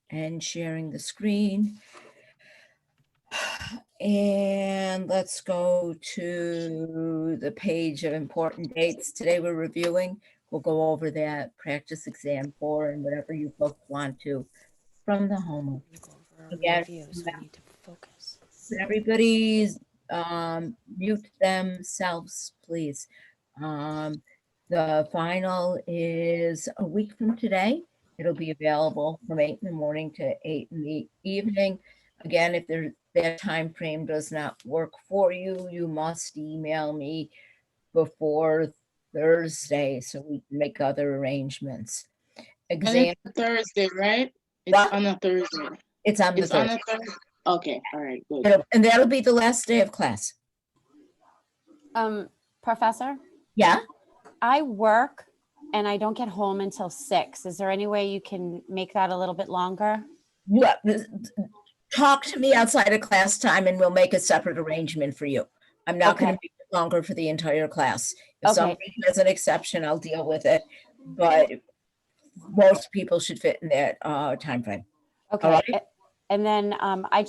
and sharing the screen. And let's go to the page of important dates. Today we're reviewing. We'll go over that practice exam 4 and whatever you folks want to from the homework. Again, Review, so we need to focus. everybody's mute themselves, please. The final is a week from today. It'll be available from 8 in the morning to 8 in the evening. Again, if that time frame does not work for you, you must email me before Thursday so we can make other arrangements. And it's Thursday, right? It's What? on a Thursday. It's on the It's on Thursday. a Thursday. Okay, all right, good. And that'll be the last day of class. Professor, Yeah? I work and I don't get home until 6. Is there any way you can make that a little bit longer? Yeah, talk to me outside of class time and we'll make a separate arrangement for you. I'm not going to make it longer for the entire class. If somebody has an exception, I'll deal with it. But most people should fit in that time frame. Okay. Right? And then I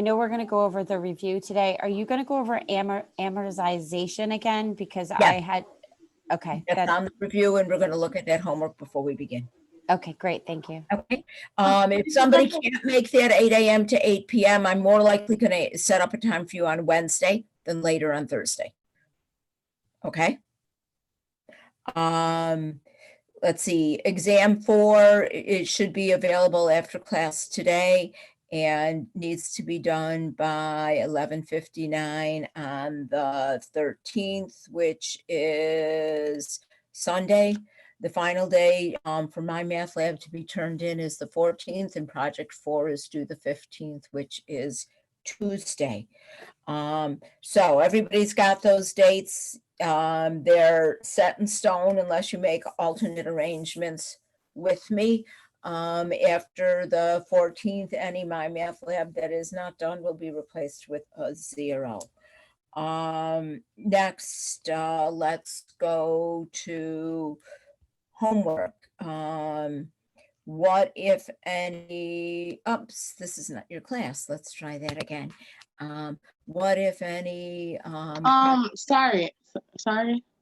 know we're going to go over the review today. Are you going to go over amortization again? Because okay. That's on the review and we're going to look at that homework before we begin. Okay, great. Thank you. Okay. If somebody can't make that 8 a.m. to 8 p.m., I'm more likely going to set up a time for you on Wednesday than later on Thursday. Okay. Let's see. Exam 4, it should be available after class today and needs to be done by 11:59 on the 13th, which is Sunday. The final day for my math lab to be turned in is the 14th, and project 4 is due the 15th, which is Tuesday. So everybody's got those dates. They're set in stone unless you make alternate arrangements with me. After the 14th, any My Math Lab that is not done will be replaced with a 0. Next, let's go to homework. What, if any, oops, this is not your class. Let's try that again. What, if any, sorry.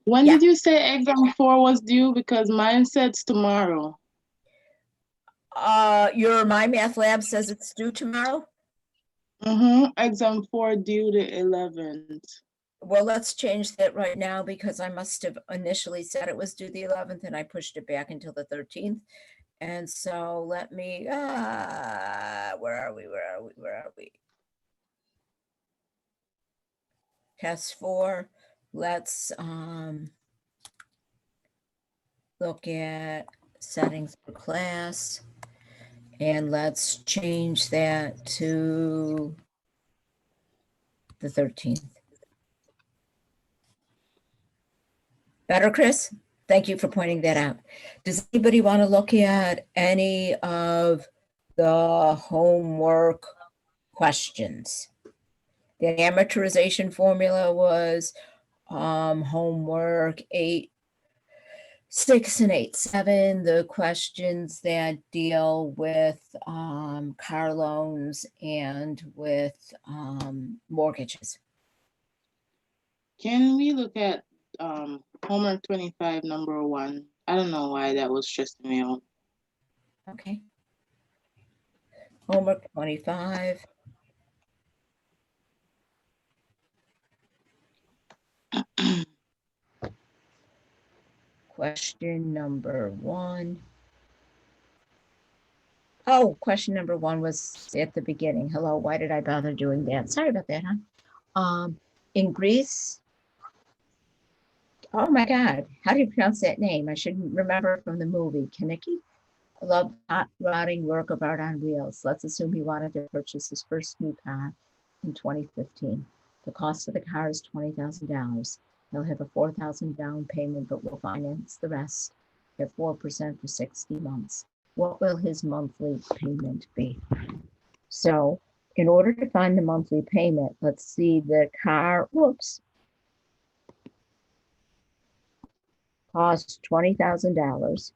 When did you say exam 4 was due? Because mine says tomorrow. Your My Math Lab says it's due tomorrow? Exam 4 due the 11th. Well, let's change that right now because I must have initially said it was due the 11th and I pushed it back until the 13th. And so let me, where are we? Test 4, let's look at settings for class and let's change that to the 13th. Better, Chris? Thank you for pointing that out. Does anybody want to look at any of the homework questions? The amortization formula was homework 8, 6, and 8, 7. The questions that deal with car loans and with mortgages. Can we look at homework 25, number 1? I don't know why that was stressing me out. Okay. Homework 25. Question number 1. Oh, question number 1 was at the beginning. Hello, why did I bother doing that? Sorry about that, huh? In Greece, oh my God, how do you pronounce that name? I should remember from the movie, Kaniki. I love hot rodding work of art on wheels. Let's assume he wanted to purchase his first new car in 2015. The cost of the car is $20,000. He'll have a $4,000 down payment, but will finance the rest at 4% for 60 months. What will his monthly payment be? So in order to find the monthly payment, let's see the car, costs $20,000.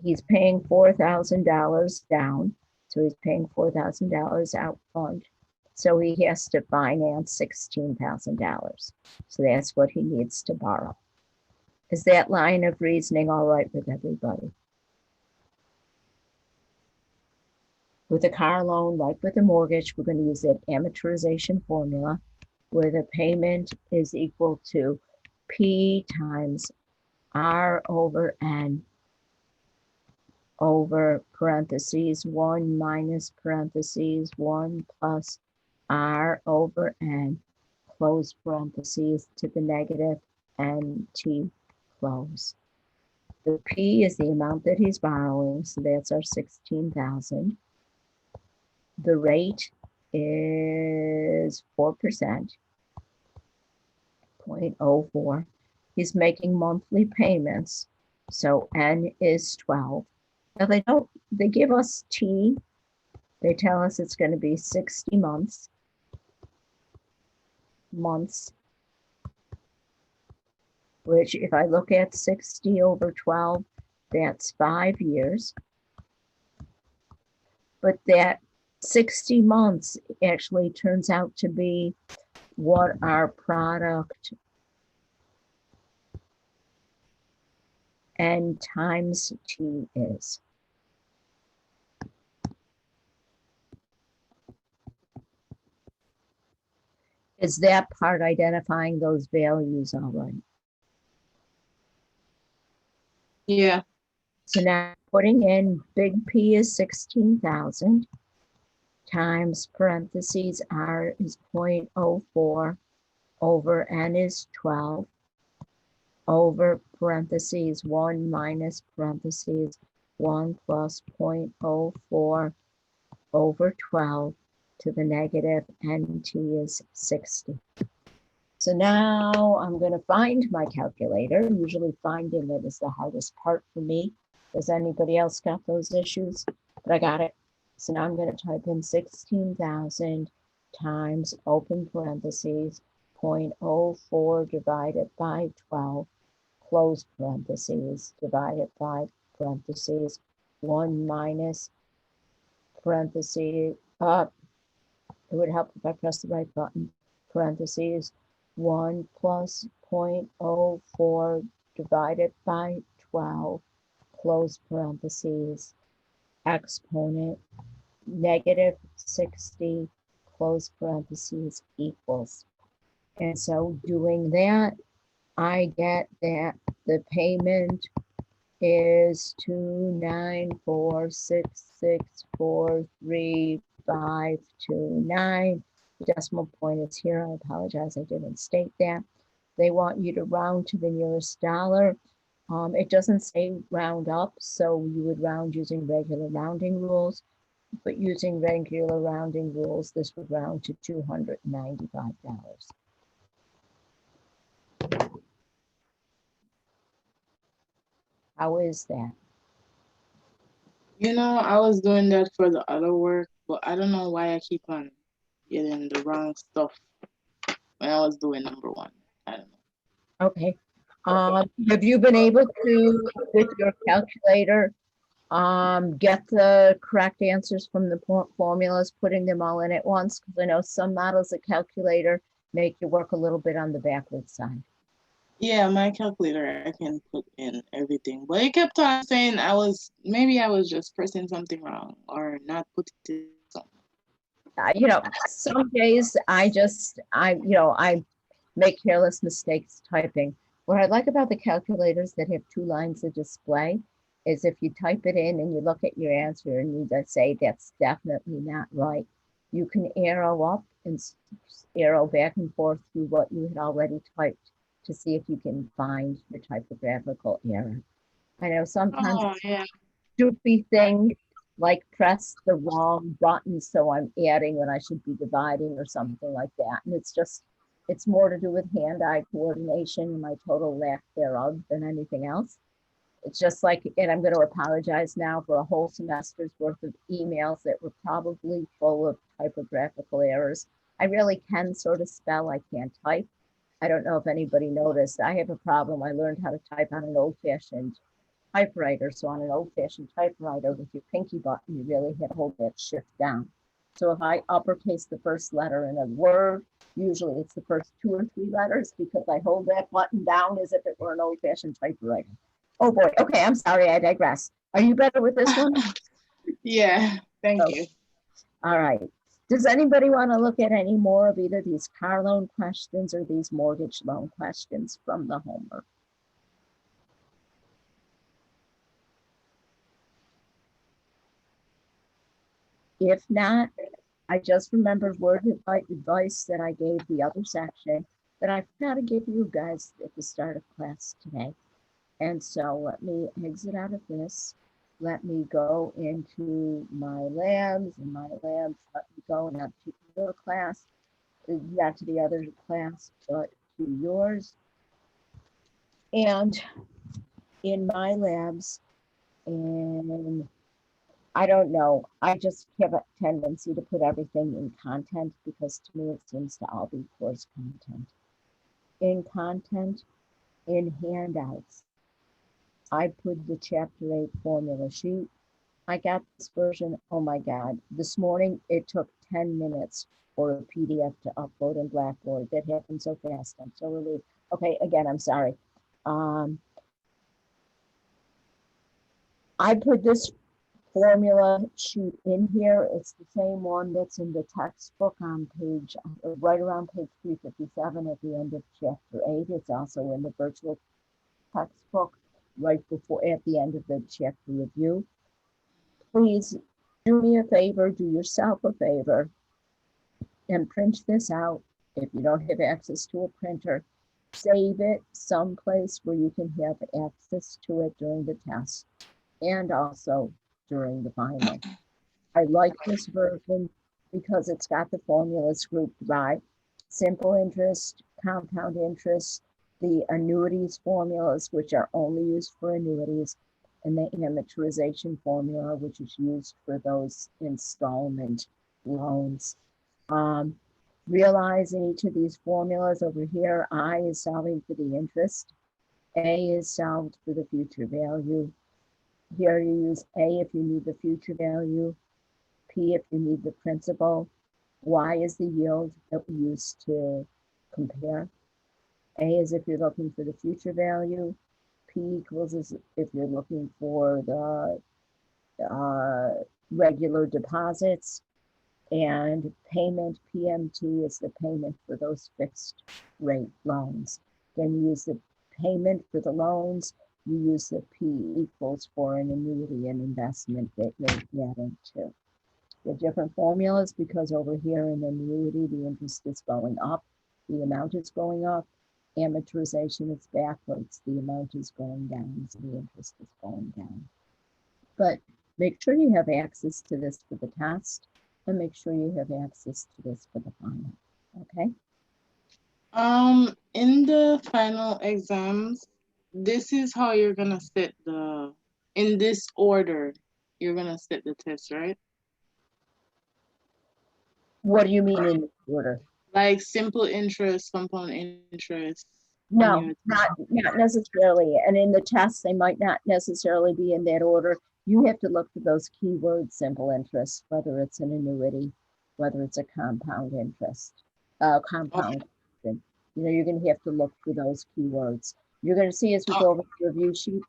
He's paying $4,000 down, so he's paying $4,000 out front. So he has to finance $16,000. So that's what he needs to borrow. Is that line of reasoning all right with everybody? With a car loan, like with a mortgage, we're going to use that amortization formula where the payment is equal to P times R over N over parentheses 1 minus parentheses 1 plus R over N close parentheses to the negative NT close. The P is the amount that he's borrowing, so that's our 16,000. The rate is 4%, 0.04. He's making monthly payments, so N is 12. Now they give us T. They tell us it's going to be 60 months, which if I look at 60 over 12, that's 5 years. But that 60 months actually turns out to be what our product N times T is. Is that part identifying those values all right? Yeah. So now putting in big P is 16,000 times parentheses R is 0.04 over N is 12 over parentheses 1 minus parentheses 1 plus 0.04 over 12 to the negative NT is 60. So now I'm going to find my calculator. Usually finding it is the hardest part for me. Does anybody else got those issues? But I got it. So now I'm going to type in 16,000 times open parentheses 0.04 divided by 12 close parentheses divided by parentheses 1 minus parentheses it would help if I press the right button, parentheses 1 plus 0.04 divided by 12 close parentheses exponent negative 60 close parentheses equals. And so doing that, I get that the payment is 2946643.529. The decimal point is here. I apologize, I didn't state that. They want you to round to the nearest dollar. It doesn't say round up, so you would round using regular rounding rules. But using regular rounding rules, this would round to $295. How is that? You know, I was doing that for the other work, but I don't know why I keep on getting the wrong stuff when I was doing number one. I don't know. Okay. Have you been able to, with your calculator, get the correct answers from the formulas, putting them all in at once? Because I know some models of calculator make you work a little bit on the backward side. Yeah, my calculator, I can put in everything, but it kept on saying maybe I was just pressing something wrong or not putting it something. Some days I make careless mistakes typing. What I like about the calculators that have 2 lines of display is if you type it in and you look at your answer and you just say that's definitely not right, you can arrow up and arrow back and forth through what you had already typed to see if you can find the typographical error. I know sometimes stupid thing like press the wrong button, so I'm adding when I should be dividing or something like that. And it's more to do with hand-eye coordination and my total lack thereof than anything else. It's just like, and I'm going to apologize now for a whole semester's worth of emails that were probably full of typographical errors. I really can sort of spell, I can't type. I don't know if anybody noticed. I have a problem. I learned how to type on an old-fashioned typewriter. So on an old-fashioned typewriter with your pinky button, you really had to hold that shift down. So if I uppercase the first letter in a word, usually it's the first 2 or 3 letters because I hold that button down as if it were an old-fashioned typewriter. Oh boy. Okay, I'm sorry, I digress. Are you better with this one? Yeah, thank Oh. you. All right. Does anybody want to look at any more of either these car loan questions or these mortgage loan questions from the homework? If not, I just remembered word of advice that I gave the other section that I forgot to give you guys at the start of class today. And so let me exit out of this. Let me go into my labs, and my labs, let me go not to your class, not to the other class, but to yours. And in my labs, and I don't know, I just have a tendency to put everything in content because to me it seems to all be course content. In content, in handouts, I put the chapter 8 formula sheet. I got this version, oh my God, this morning it took 10 minutes for a PDF to upload in Blackboard. That happened so fast, I'm so relieved. Okay, again, I'm sorry. I put this formula sheet in here. It's the same one that's in the textbook on page, right around page 357 at the end of chapter 8. It's also in the virtual textbook right before, at the end of the chapter review. Please do me a favor, do yourself a favor, and print this out. If you don't have access to a printer, save it someplace where you can have access to it during the test and also during the final. I like this version because it's got the formulas grouped by simple interest, compound interest, the annuities formulas, which are only used for annuities, and the amortization formula, which is used for those installment loans. Realizing each of these formulas over here, I is solving for the interest, A is solved for the future value. Here you use A if you need the future value, P if you need the principal, Y is the yield that we use to compare. A is if you're looking for the future value, P equals is if you're looking for the regular deposits, and payment, PMT, is the payment for those fixed rate loans. Then you use the payment for the loans, you use the P equals for an annuity and investment that you're getting to. The different formulas because over here in annuity, the interest is going up, the amount is going up. Amortization is backwards, the amount is going down, so the interest is going down. But make sure you have access to this for the test and make sure you have access to this for the final, okay? In the final exams, this is how you're gonna set in this order, you're gonna set the test, right? What do you mean in order? Like simple interest, compound interest. No, not necessarily. And in the test, they might not necessarily be in that order. You have to look for those keywords, simple interest, whether it's an annuity, whether it's a compound interest, compound. You know, you're going to have to look for those keywords. You're going to see as we go over the review sheet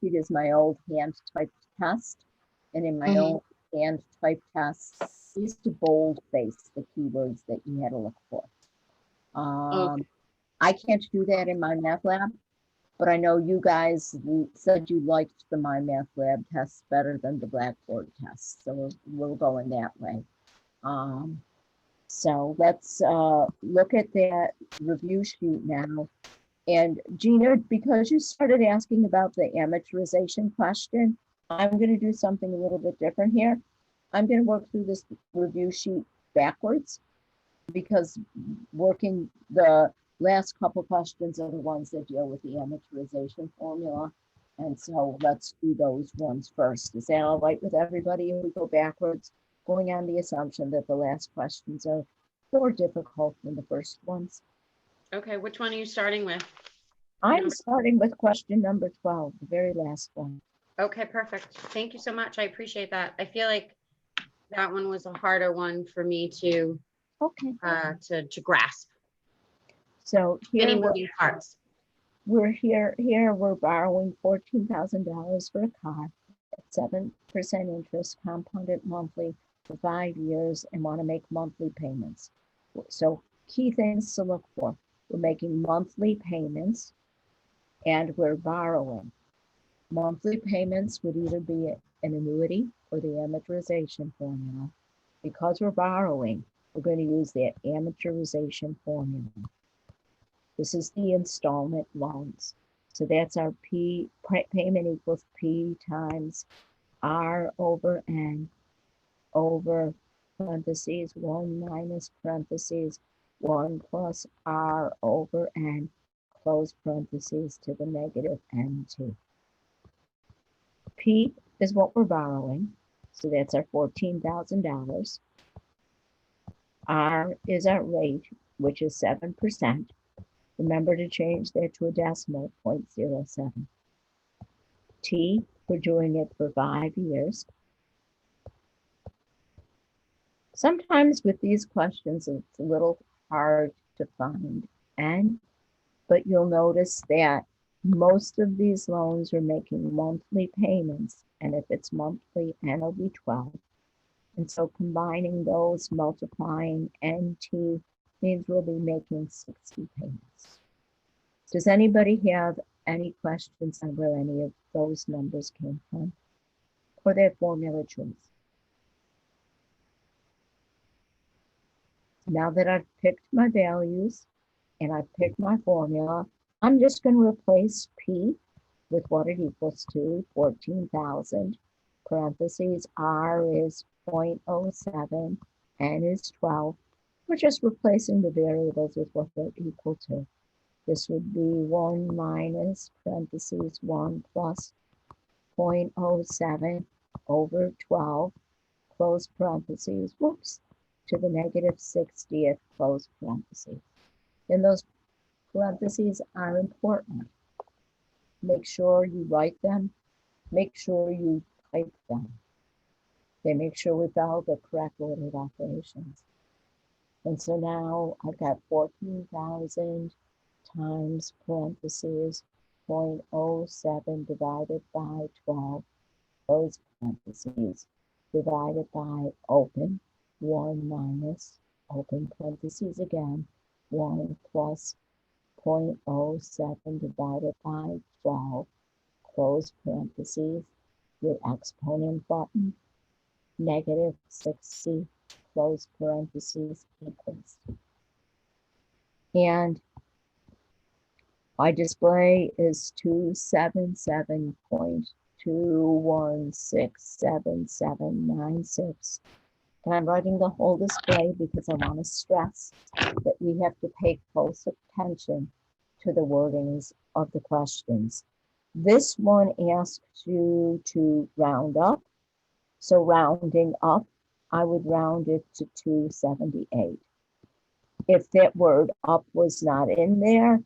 is my old hand typed test. And in my old hand typed test, I used to boldface the keywords that you had to look for. I can't do that in my math lab, but I know you guys said you liked the My Math Lab tests better than the Blackboard tests, so we'll go in that way. So let's look at that review sheet now. And Gina, because you started asking about the amortization question, I'm going to do something a little bit different here. I'm going to work through this review sheet backwards because working the last couple questions are the ones that deal with the amortization formula. And so let's do those ones first. Is that all right with everybody if we go backwards, going on the assumption that the last questions are more difficult than the first ones? Okay, which one are you starting with? I'm starting with question number 12, the very last one. Okay, perfect. Thank you so much. I appreciate that. I feel like that one was a harder one for me to Okay, grasp. so Many here moving parts. we're borrowing $14,000 for a car at 7% interest compounded monthly for 5 years and want to make monthly payments. So key things to look for. We're making monthly payments and we're borrowing. Monthly payments would either be an annuity or the amortization formula. Because we're borrowing, we're going to use that amortization formula. This is the installment loans. So that's our P, payment equals P times R over N over parentheses 1 minus parentheses 1 plus R over N close parentheses to the negative NT. P is what we're borrowing. So that's our $14,000. R is our rate, which is 7%. Remember to change that to a decimal, 0.07. T, we're doing it for 5 years. Sometimes with these questions, it's a little hard to find N, but you'll notice that most of these loans are making monthly payments, and if it's monthly, N will be 12. And so combining those, multiplying NT means we'll be making 60 payments. Does anybody have any questions on where any of those numbers came from or their formula choice? Now that I've picked my values and I've picked my formula, I'm just going to replace P with what it equals to, 14,000, parentheses, R is 0.07, N is 12. We're just replacing the variables with what they're equal to. This would be 1 minus parentheses 1 plus 0.07 over 12, close parentheses, whoops, to the negative 60th, close parentheses. And those parentheses are important. Make sure you write them. Make sure you type them. They make sure we follow the correct order of operations. And so now I've got 14,000 times parentheses 0.07 divided by 12, close parentheses, divided by open, 1 minus, open parentheses again, 1 plus 0.07 divided by 12, close parentheses, your exponent button, negative 60, close parentheses, equals. And my display is 277.21677796. And I'm writing the whole display because I want to stress that we have to pay close attention to the wordings of the questions. This one asks you to round up. So rounding up, I would round it to 278. If that word up was not in there,